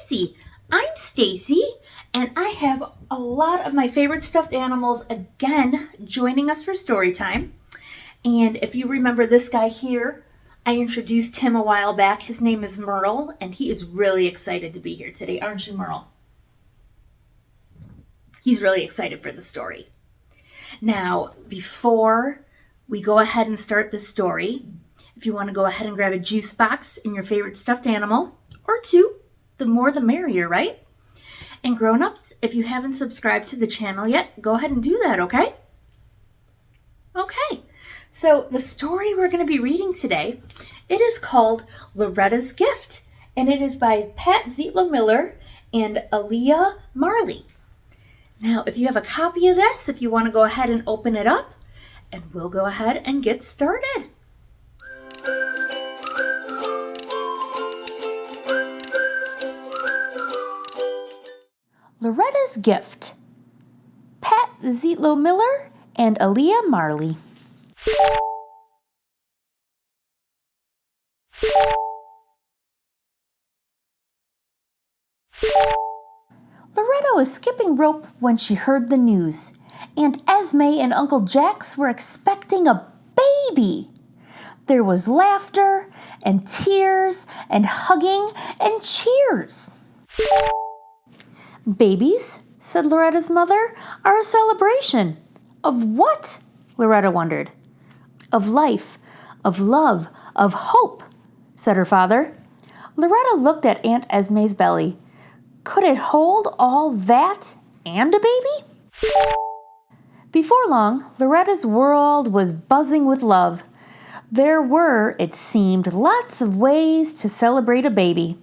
Stacey. I'm Stacey, and I have a lot of my favorite stuffed animals again joining us for story time. And if you remember this guy here, I introduced him a while back. His name is Merle, and he is really excited to be here today, aren't you, Merle? He's really excited for the story. Now, before we go ahead and start the story, if you want to go ahead and grab a juice box and your favorite stuffed animal, or two, the more the merrier, right? And grown-ups, if you haven't subscribed to the channel yet, go ahead and do that, okay? Okay, so the story we're going to be reading today, it is called Loretta's Gift, and it is by Zietlow Miller and Alea Marley. Now, if you have a copy of this, if you want to go ahead and open it up, and we'll go ahead and get started. Loretta's Gift, Zietlow Miller and Alea Marley. Loretta was skipping rope when she heard the news. Aunt Esme and Uncle Jax were expecting a baby. There was laughter and tears and hugging and cheers. Babies, said Loretta's mother, are a celebration. Of what? Loretta wondered. Of life, of love, of hope, said her father. Loretta looked at Aunt Esme's belly. Could it hold all that and a baby? Before long, Loretta's world was buzzing with love. There were, it seemed, lots of ways to celebrate a baby.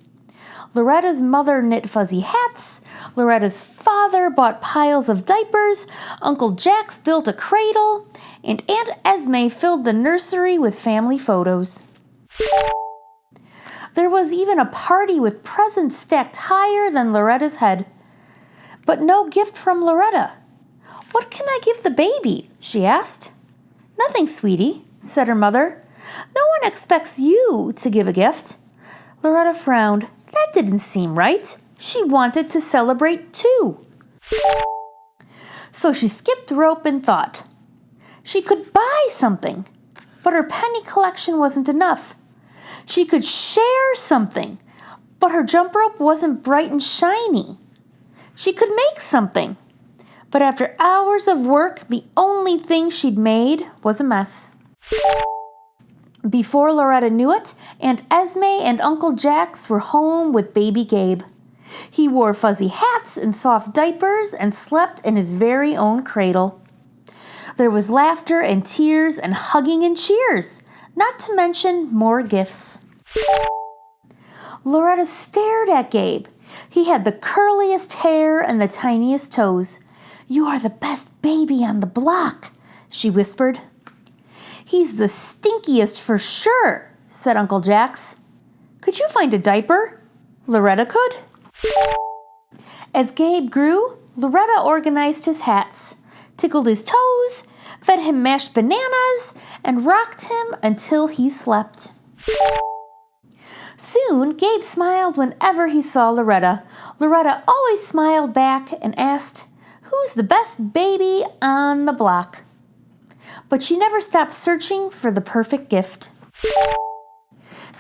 Loretta's mother knit fuzzy hats, Loretta's father bought piles of diapers, Uncle Jax built a cradle, and Aunt Esme filled the nursery with family photos. There was even a party with presents stacked higher than Loretta's head. But no gift from Loretta. What can I give the baby? She asked. Nothing, sweetie, said her mother. No one expects you to give a gift. Loretta frowned. That didn't seem right. She wanted to celebrate too. So she skipped rope and thought. She could buy something, but her penny collection wasn't enough. She could share something, but her jump rope wasn't bright and shiny. She could make something, but after hours of work, the only thing she'd made was a mess. Before Loretta knew it, Aunt Esme and Uncle Jax were home with baby Gabe. He wore fuzzy hats and soft diapers and slept in his very own cradle. There was laughter and tears and hugging and cheers, not to mention more gifts. Loretta stared at Gabe. He had the curliest hair and the tiniest toes. You are the best baby on the block, she whispered. He's the stinkiest for sure, said Uncle Jax. Could you find a diaper? Loretta could. As Gabe grew, Loretta organized his hats, tickled his toes, fed him mashed bananas, and rocked him until he slept. Soon, Gabe smiled whenever he saw Loretta. Loretta always smiled back and asked, "Who's the best baby on the block?" But she never stopped searching for the perfect gift.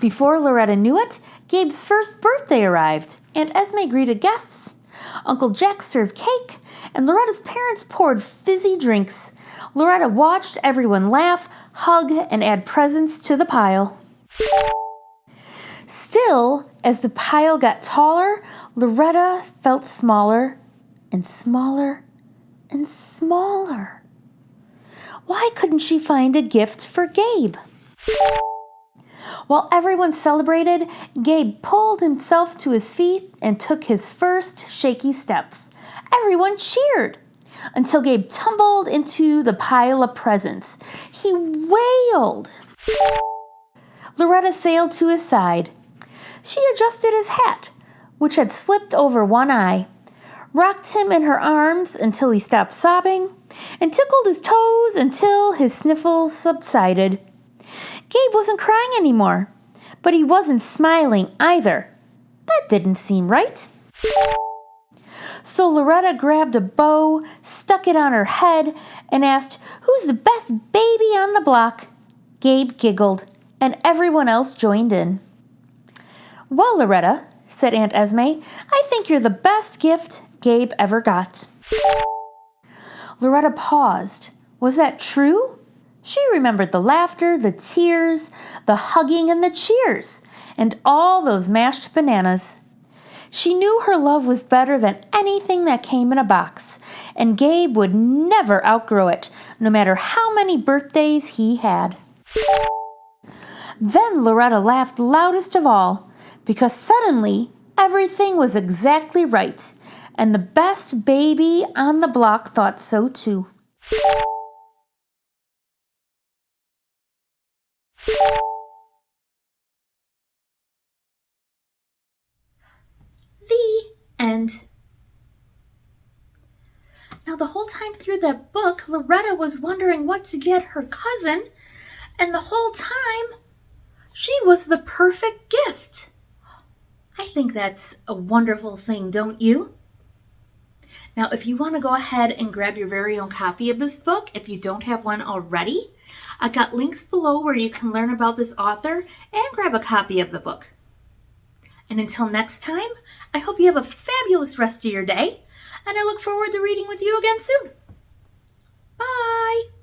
Before Loretta knew it, Gabe's first birthday arrived. Aunt Esme greeted guests. Uncle Jax served cake, and Loretta's parents poured fizzy drinks. Loretta watched everyone laugh, hug, and add presents to the pile. Still, as the pile got taller, Loretta felt smaller and smaller and smaller. Why couldn't she find a gift for Gabe? While everyone celebrated, Gabe pulled himself to his feet and took his first shaky steps. Everyone cheered until Gabe tumbled into the pile of presents. He wailed. Loretta sailed to his side. She adjusted his hat, which had slipped over one eye, rocked him in her arms until he stopped sobbing, and tickled his toes until his sniffles subsided. Gabe wasn't crying anymore, but he wasn't smiling either. That didn't seem right. So Loretta grabbed a bow, stuck it on her head, and asked, "Who's the best baby on the block?" Gabe giggled, and everyone else joined in. "Well, Loretta," said Aunt Esme, "I think you're the best gift Gabe ever got." Loretta paused. Was that true? She remembered the laughter, the tears, the hugging, and the cheers, and all those mashed bananas. She knew her love was better than anything that came in a box, and Gabe would never outgrow it, no matter how many birthdays he had. Then Loretta laughed loudest of all, because suddenly everything was exactly right, and the best baby on the block thought so too. The end. Now, the whole time through that book, Loretta was wondering what to get her cousin, and the whole time, she was the perfect gift. I think that's a wonderful thing, don't you? Now, if you want to go ahead and grab your very own copy of this book, if you don't have one already, I got links below where you can learn about this author and grab a copy of the book. And until next time, I hope you have a fabulous rest of your day, and I look forward to reading with you again soon. Bye!